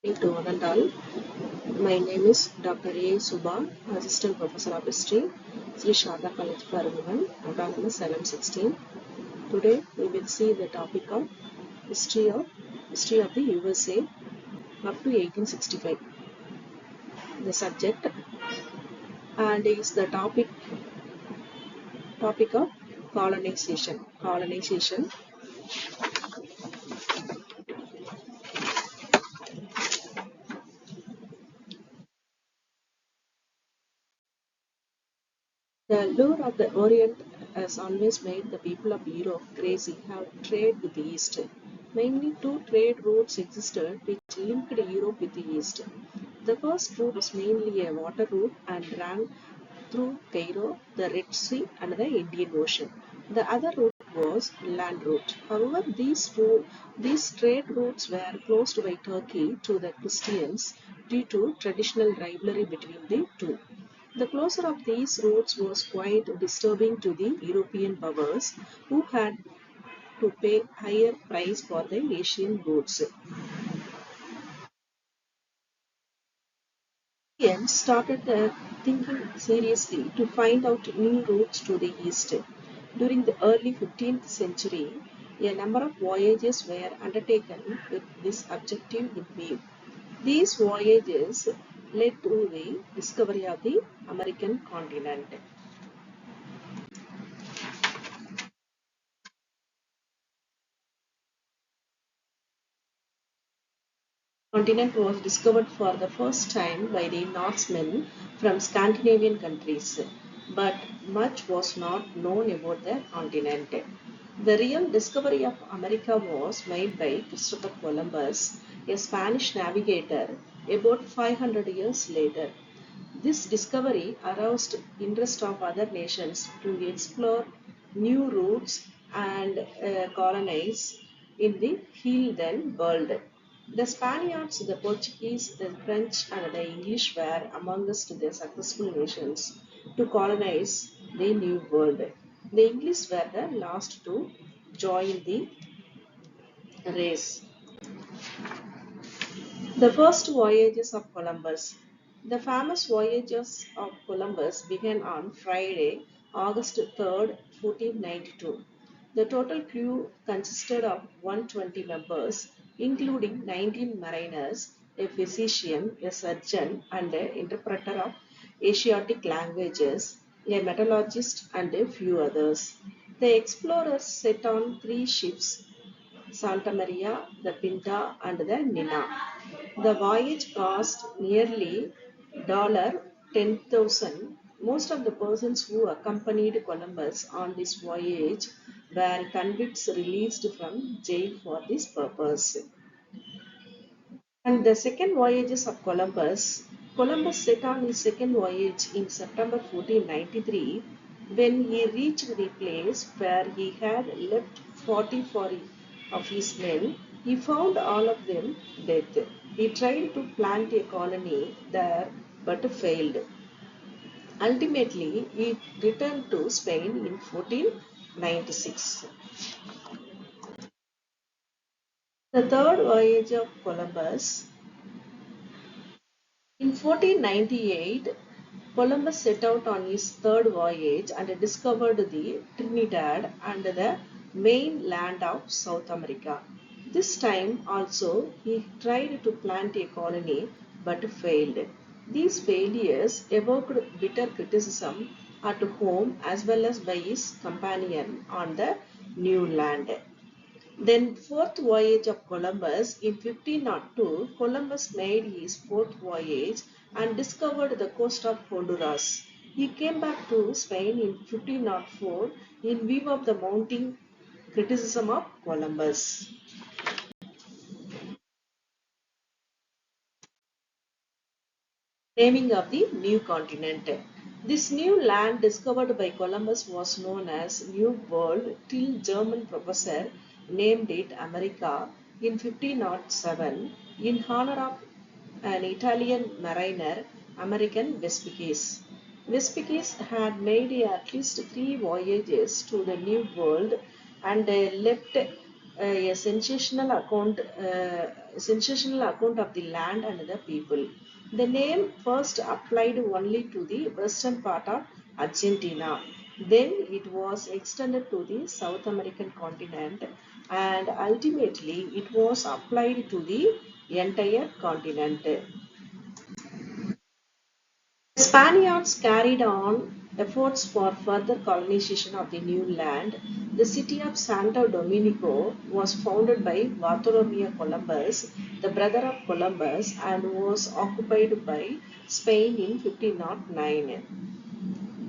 To one and all, my name is Dr.A.Subha, Assistant Professor of History, Sri Sharda College for Women, Autonomous Salem 16. Today we will see the topic of history of the USA up to 1865. The subject and is the topic of colonization. Colonization. The lure of the Orient has always made the people of Europe crazy how to trade with the East. Mainly two trade routes existed which linked Europe with the East. The first route was mainly a water route and ran through Cairo, the Red Sea, and the Indian Ocean. The other route was land route. However, these trade routes were closed by Turkey to the Christians due to traditional rivalry between the two. The closure of these routes was quite disturbing to the European powers who had to pay higher price for the Asian goods. Europeans started thinking seriously to find out new routes to the east. During the early 15th century, a number of voyages were undertaken with this objective in view. These voyages led to the discovery of the American continent. Continent was discovered for the first time by the Norsemen from Scandinavian countries, but much was not known about the continent. The real discovery of America was made by Christopher Columbus, a Spanish navigator, about 500 years later. This discovery aroused interest of other nations to explore new routes and colonize in the heathen world. The Spaniards, the Portuguese, the French, and the English were amongst the successful nations to colonize the New World. The English were the last to join the race. The first voyages of Columbus. The famous voyages of Columbus began on Friday, August 3rd, 1492. The total crew consisted of 120 members, including 19 mariners, a physician, a surgeon, and an interpreter of Asiatic languages, a metallurgist, and a few others. The explorers set on three ships, Santa Maria, the Pinta, and the Nina. The voyage cost nearly $10,000. Most of the persons who accompanied Columbus on this voyage were convicts released from jail for this purpose. And the second voyages of Columbus. Columbus set on his second voyage in September 1493. When he reached the place where he had left 44 of his men, he found all of them dead. He tried to plant a colony there but failed. Ultimately, he returned to Spain in 1496. The third voyage of Columbus. In 1498, Columbus set out on his third voyage and discovered the Trinidad and the mainland of South America. This time also he tried to plant a colony but failed. These failures evoked bitter criticism at home as well as by his companion on the new land. Then fourth voyage of Columbus in 1502, Columbus made his fourth voyage and discovered the coast of Honduras. He came back to Spain in 1504 in view of the mounting criticism of Columbus. Naming of the new continent. This new land discovered by Columbus was known as New World till German professor named it America in 1507 in honor of an Italian mariner, American Vespuccius. Vespuccius had made at least three voyages to the New World and left sensational account of the land and the people. The name first applied only to the western part of Argentina. Then it was extended to the South American continent, and ultimately it was applied to the entire continent. The Spaniards carried on efforts for further colonization of the new land. The city of Santo Domingo was founded by Bartolomeo Columbus, the brother of Columbus, and was occupied by Spain in 1509.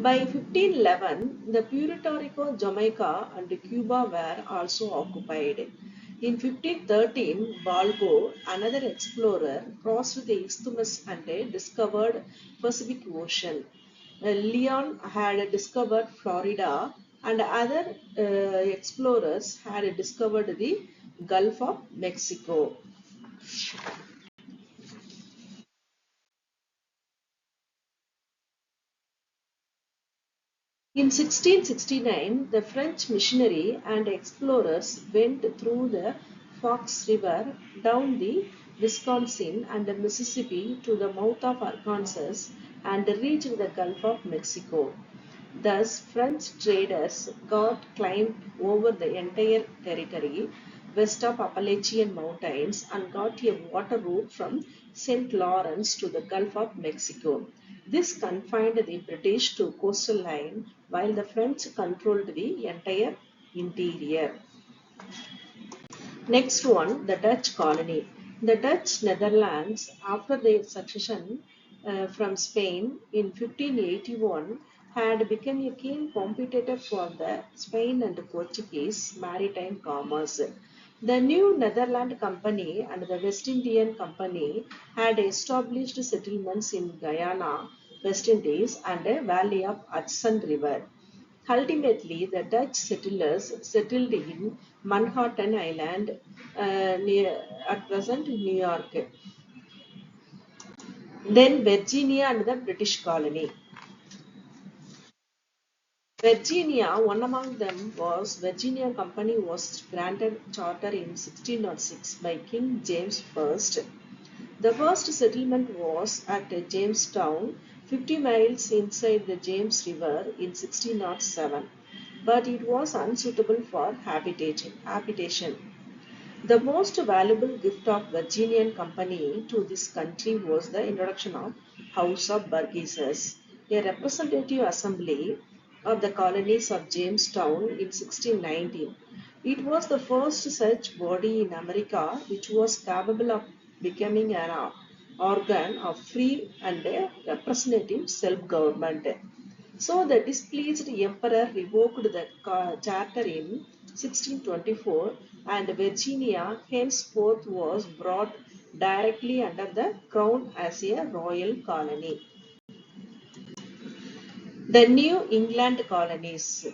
By 1511, the Puerto Rico, Jamaica, and Cuba were also occupied. In 1513, Balbo, another explorer, crossed the isthmus and discovered Pacific Ocean. Leon had discovered Florida, and other explorers had discovered the Gulf of Mexico. In 1669, the French missionary and explorers went through the Fox River, down the Wisconsin and the Mississippi to the mouth of Arkansas, and reached the Gulf of Mexico. Thus, French traders got climbed over the entire territory west of Appalachian Mountains and got a water route from St. Lawrence to the Gulf of Mexico. This confined the British to coastal line while the French controlled the entire interior. Next one, the Dutch colony. The Dutch Netherlands, after their succession from Spain in 1581, had become a keen competitor for the Spain and Portuguese maritime commerce. The new Netherland Company and the West Indian Company had established settlements in Guyana, West Indies, and the valley of Hudson River. Ultimately, the Dutch settlers settled in Manhattan Island, near at present New York, then Virginia and the British colony. Virginia, one among them was Virginia Company was granted charter in 1606 by King James I. The first settlement was at Jamestown, 50 miles inside the James River in 1607, but it was unsuitable for habitation. The most valuable gift of Virginian Company to this country was the introduction of House of Burgesses, a representative assembly of the colonies of Jamestown in 1619. It was the first such body in America which was capable of becoming an organ of free and representative self-government. So the displeased emperor revoked the charter in 1624, and Virginia henceforth was brought directly under the crown as a royal colony. The New England colonies.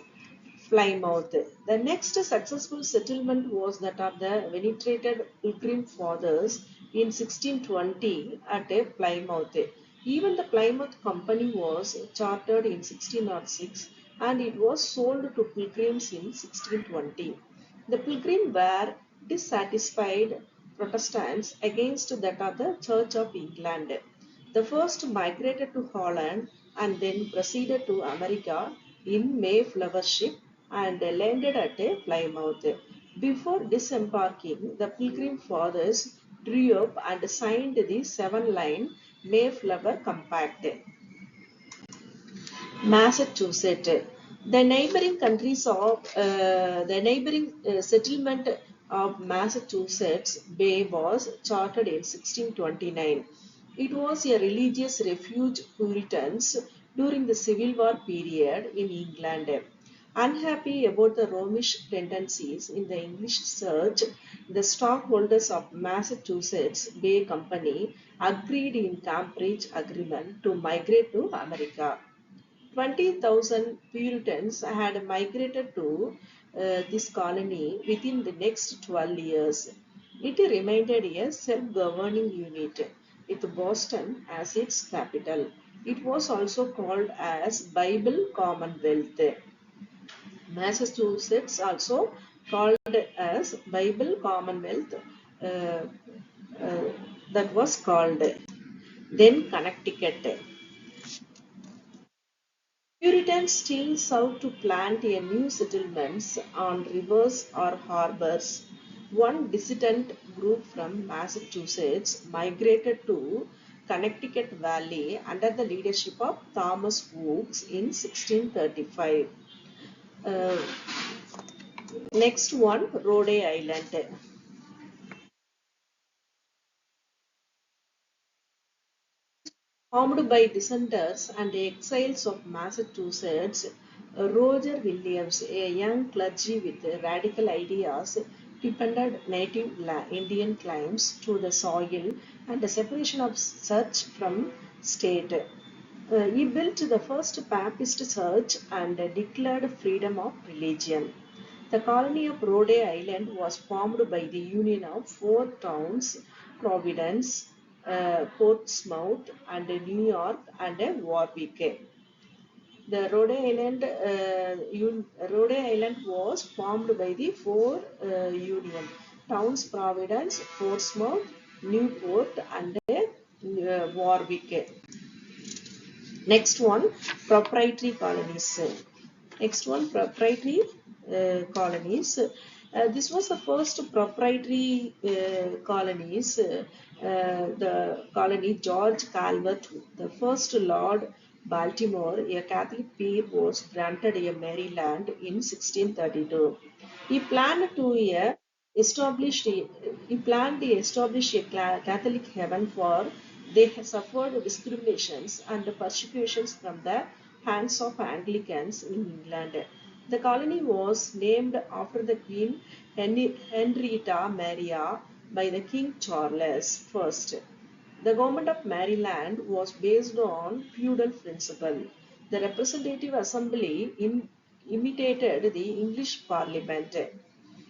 Plymouth. The next successful settlement was that of the venerated Pilgrim Fathers in 1620 at Plymouth. Even the Plymouth Company was chartered in 1606 and it was sold to pilgrims in 1620. The pilgrims were dissatisfied Protestants against that of the Church of England. The first migrated to Holland and then proceeded to America in Mayflower ship and landed at Plymouth. Before disembarking, the Pilgrim Fathers drew up and signed the seven-line Mayflower Compact. Massachusetts. The neighboring settlement of Massachusetts Bay was chartered in 1629. It was a religious refuge Puritans during the Civil War period in England. Unhappy about the Romish tendencies in the English Church, the stockholders of Massachusetts Bay Company agreed in Cambridge Agreement to migrate to America. 20,000 Puritans had migrated to this colony within the next 12 years. It remained a self governing unit with Boston as its capital. It was also called as Bible Commonwealth. Massachusetts also called as Bible Commonwealth, uh, uh, that was called. Then Connecticut. Puritans still sought to plant a new settlements on rivers or harbors. One dissident group from Massachusetts migrated to Connecticut Valley under the leadership of Thomas Wookes in 1635. Uh, Next one, Rhode Island. Formed by dissenters and exiles of Massachusetts, Roger Williams, a young clergy with radical ideas, defended native Indian claims to the soil and the separation of church from state. He built the first Baptist church and declared freedom of religion. The colony of Rhode Island was formed by the union of four towns: Providence, Portsmouth, and New York, and Warwick. The Rhode Island was formed by the four union towns: Providence, Portsmouth, Newport, and Warwick. Next one, proprietary colonies. Next one, proprietary colonies. This was the first proprietary colonies. The colony George Calvert, the first Lord Baltimore, a Catholic peer, was granted a Maryland in 1632. He planned to establish he planned to establish a Catholic heaven, for they had suffered discriminations and persecutions from the hands of Anglicans in England. The colony was named after the Queen Henrietta Maria by the King Charles I. The government of Maryland was based on feudal principle. The representative assembly imitated the English Parliament.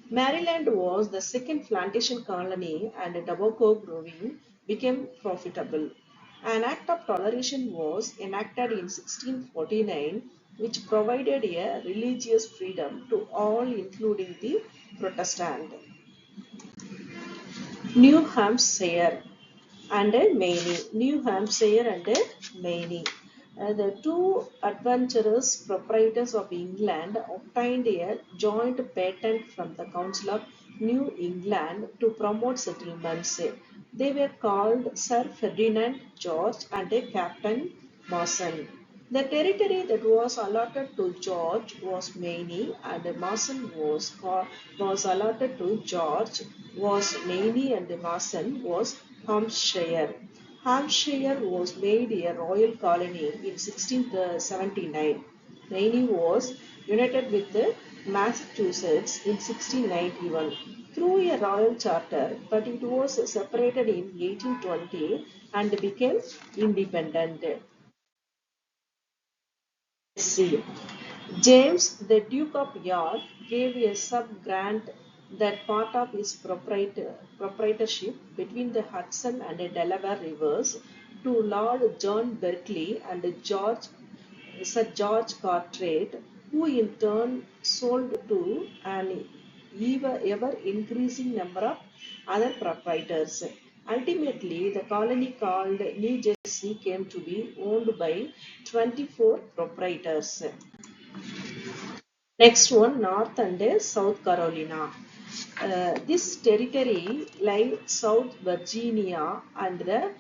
Maryland was the second plantation colony and tobacco growing became profitable. An act of toleration was enacted in 1649, which provided a religious freedom to all, including the Protestant. New Hampshire and Maine. New Hampshire and Maine. The two adventurous proprietors of England obtained a joint patent from the Council of New England to promote settlements. They were called Sir Ferdinand George and Captain Mason. The territory that was allotted to George was Maine, and Mason was allotted to George was Maine, and Mason was Hampshire. Hampshire was made a royal colony in 1679. Maine was united with Massachusetts in 1691 through a royal charter, but it was separated in 1820 and became independent. See, James, the Duke of York, gave a sub-grant that part of his proprietorship between the Hudson and the Delaware rivers to Lord John Berkeley and Sir George Carteret, who in turn sold to an ever increasing number of other proprietors. Ultimately, the colony called New Jersey came to be owned by 24 proprietors. Next one, North and South Carolina. This territory lies South Virginia and the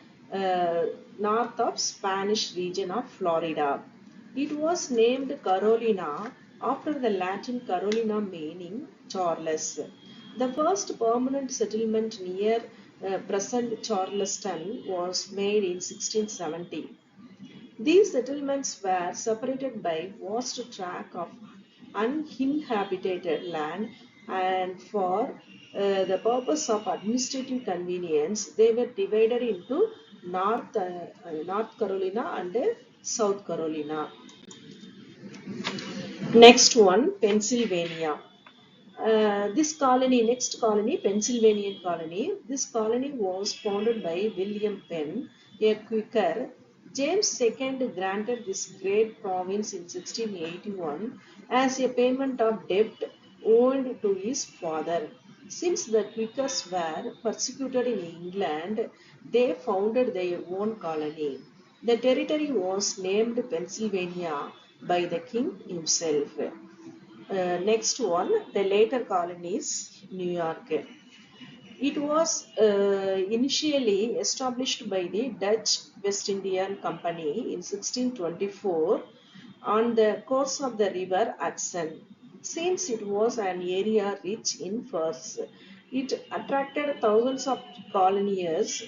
north of Spanish region of Florida. It was named Carolina after the Latin Carolina meaning Charles. The first permanent settlement near present Charleston was made in 1670. These settlements were separated by vast tract of uninhabited land, and for the purpose of administrative convenience, they were divided into North Carolina and South Carolina. Next one, Pennsylvania. Next colony, Pennsylvanian colony. This colony was founded by William Penn, a Quaker. James II granted this great province in 1681 as a payment of debt owed to his father. Since the Quakers were persecuted in England, they founded their own colony. The territory was named Pennsylvania by the king himself. Next one, the later colonies, New York. It was initially established by the Dutch West Indian Company in 1624 on the course of the river Hudson. Since it was an area rich in furs, it attracted thousands of coloniers.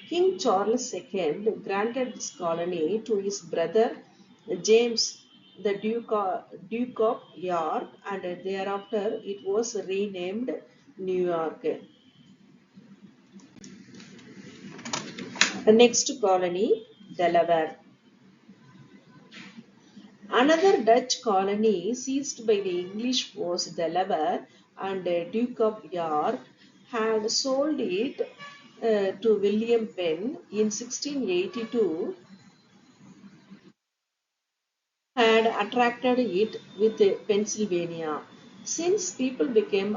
King Charles II granted this colony to his brother James, the Duke of York, and thereafter it was renamed New York. The next colony, Delaware. Another Dutch colony seized by the English was Delaware, and Duke of York had sold it to William Penn in 1682, had attracted it with Pennsylvania. Since people became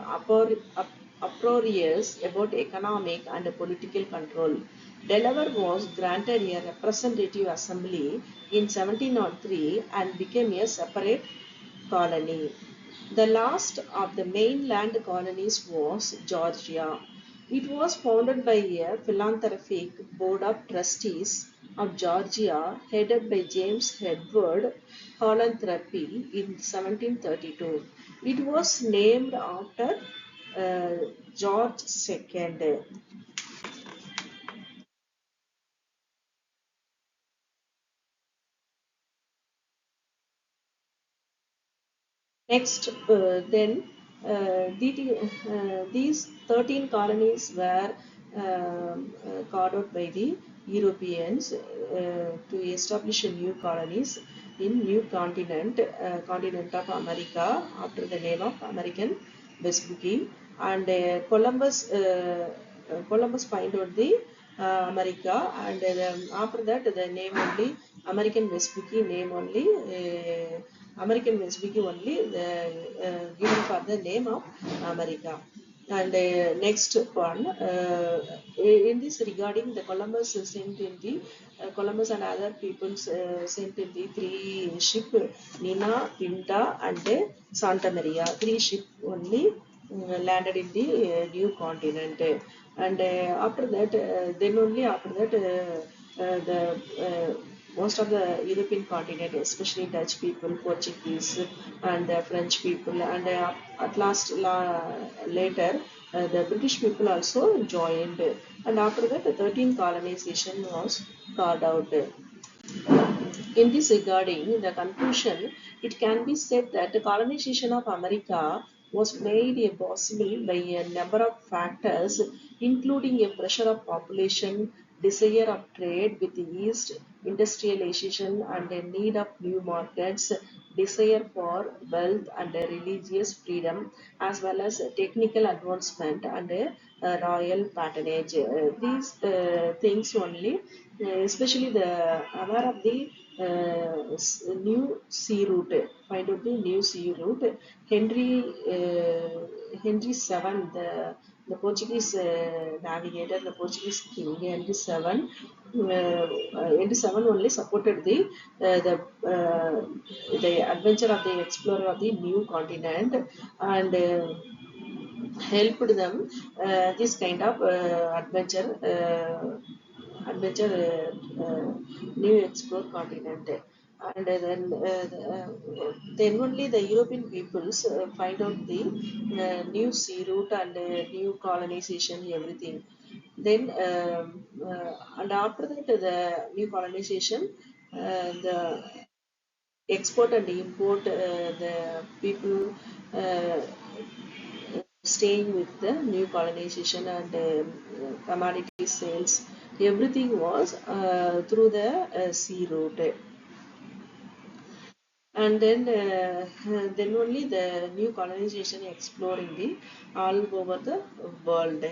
uproarious about economic and political control, Delaware was granted a representative assembly in 1703 and became a separate colony. The last of the mainland colonies was Georgia. It was founded by a philanthropic board of trustees of Georgia headed by James Edward Philanthropy in 1732. It was named after George II. Next, these 13 colonies were carved out by the Europeans to establish new colonies in new continent of America after the name of American Vespucci. And Columbus find out the America, and after that the name only American Vespucci name only. American Vespucci only given for the name of America. And next one, in this regarding, the Columbus sent in the Columbus and other peoples sent in the three ship, Nina, Pinta, and Santa Maria. Three ship only landed in the new continent. And after that, then only after that, the most of the European continent, especially Dutch people, Portuguese, and the French people, and at last later the British people also joined. And after that, the 13 colonization was carved out. In this regarding, the conclusion, it can be said that the colonization of America was made possible by a number of factors, including a pressure of population, desire of trade with the East, industrialization and a need of new markets, desire for wealth and a religious freedom, as well as technical advancement and royal patronage. These things only, especially the aware of the new sea route, find out the new sea route. Henry Henry VII, the Portuguese navigator, the Portuguese king Henry VII only supported the adventure of the explorer of the new continent, and helped them this kind of adventure new explore continent. And then only the European peoples find out the new sea route and new colonization, everything. Then and after that, the new colonization, the export and import, the people uh, staying with the new colonization and commodity sales, everything was through the sea route. And then only the new colonization exploring the all over the world.